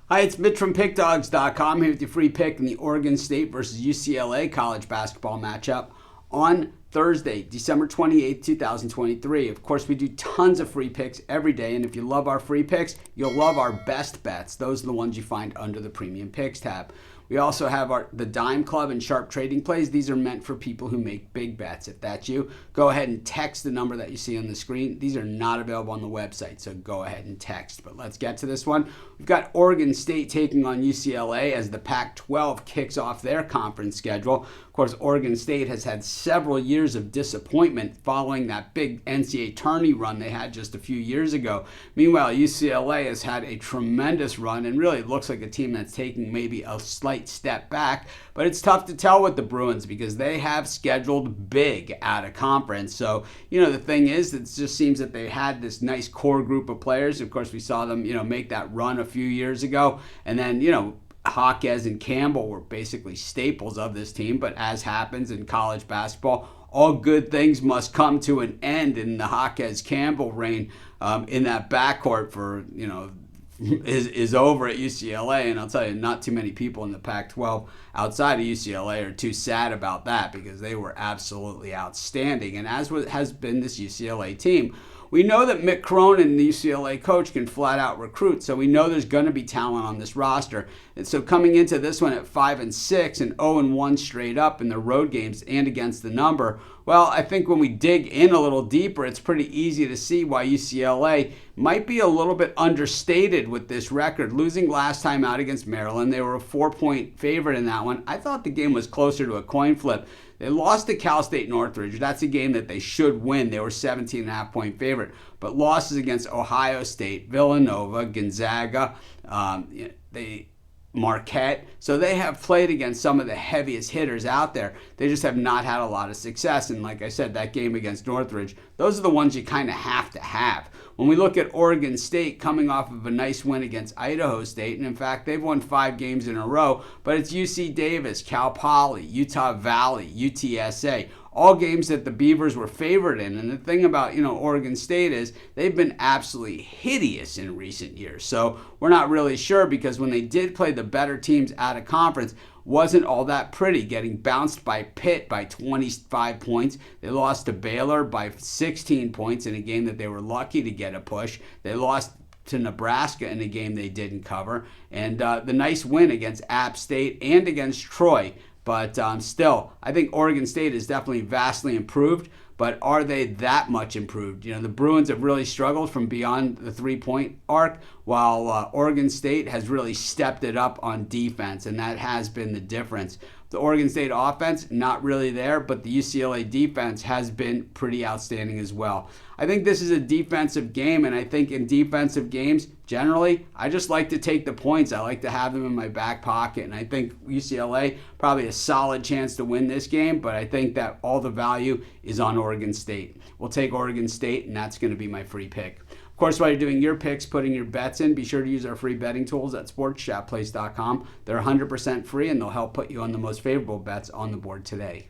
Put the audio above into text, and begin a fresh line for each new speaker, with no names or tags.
Hi, it's Mitch from Pickdawgz.com here with your free pick in the Oregon State versus UCLA college basketball matchup on Thursday, December 28th, 2023. Of course, we do tons of free picks every day, and if you love our free picks, you'll love our best bets. Those are the ones you find under the Premium Picks tab. We also have the Dime Club and Sharp Trading Plays. These are meant for people who make big bets. If that's you, go ahead and text the number that you see on the screen. These are not available on the website, so go ahead and text. But let's get to this one. We've got Oregon State taking on UCLA as the Pac-12 kicks off their conference schedule. Of course, Oregon State has had several years of disappointment following that big NCAA tourney run they had just a few years ago. Meanwhile, UCLA has had a tremendous run and really looks like a team that's taking maybe a slight step back, but it's tough to tell with the Bruins because they have scheduled big out of conference. So, the thing is, it just seems that they had this nice core group of players. Of course, we saw them, make that run a few years ago, and then, Hawkes and Campbell were basically staples of this team, but as happens in college basketball, all good things must come to an end, in the Hawkes-Campbell reign in that backcourt for, is over at UCLA, and I'll tell you, not too many people in the Pac-12 outside of UCLA are too sad about that because they were absolutely outstanding, and as has been this UCLA team. We know that Mick Cronin, the UCLA coach, can flat out recruit, so we know there's going to be talent on this roster. And so coming into this one at 5-6 and 0-1 straight up in the road games and against the number, well, I think when we dig in a little deeper, it's pretty easy to see why UCLA might be a little bit understated with this record. Losing last time out against Maryland, they were a 4-point favorite in that one. I thought the game was closer to a coin flip. They lost to Cal State Northridge. That's a game that they should win. They were 17.5-point favorite. But losses against Ohio State, Villanova, Gonzaga, Marquette. So they have played against some of the heaviest hitters out there. They just have not had a lot of success. And like I said, that game against Northridge, those are the ones you kind of have to have. When we look at Oregon State coming off of a nice win against Idaho State, and in fact, they've won 5 games in a row, but it's UC Davis, Cal Poly, Utah Valley, UTSA, all games that the Beavers were favored in. And the thing about, Oregon State is they've been absolutely hideous in recent years. So we're not really sure because when they did play the better teams out of conference, wasn't all that pretty, getting bounced by Pitt by 25 points. They lost to Baylor by 16 points in a game that they were lucky to get a push. They lost to Nebraska in a game they didn't cover. And the nice win against App State and against Troy. But still, I think Oregon State is definitely vastly improved. But are they that much improved? The Bruins have really struggled from beyond the three-point arc, while Oregon State has really stepped it up on defense, and that has been the difference. The Oregon State offense, not really there, but the UCLA defense has been pretty outstanding as well. I think this is a defensive game, and I think in defensive games, generally, I just like to take the points. I like to have them in my back pocket, and I think UCLA probably a solid chance to win this game, but I think that all the value is on Oregon State. We'll take Oregon State, and that's going to be my free pick. Of course, while you're doing your picks, putting your bets in, be sure to use our free betting tools at sportschatplace.com. They're 100% free, and they'll help put you on the most favorable bets on the board today.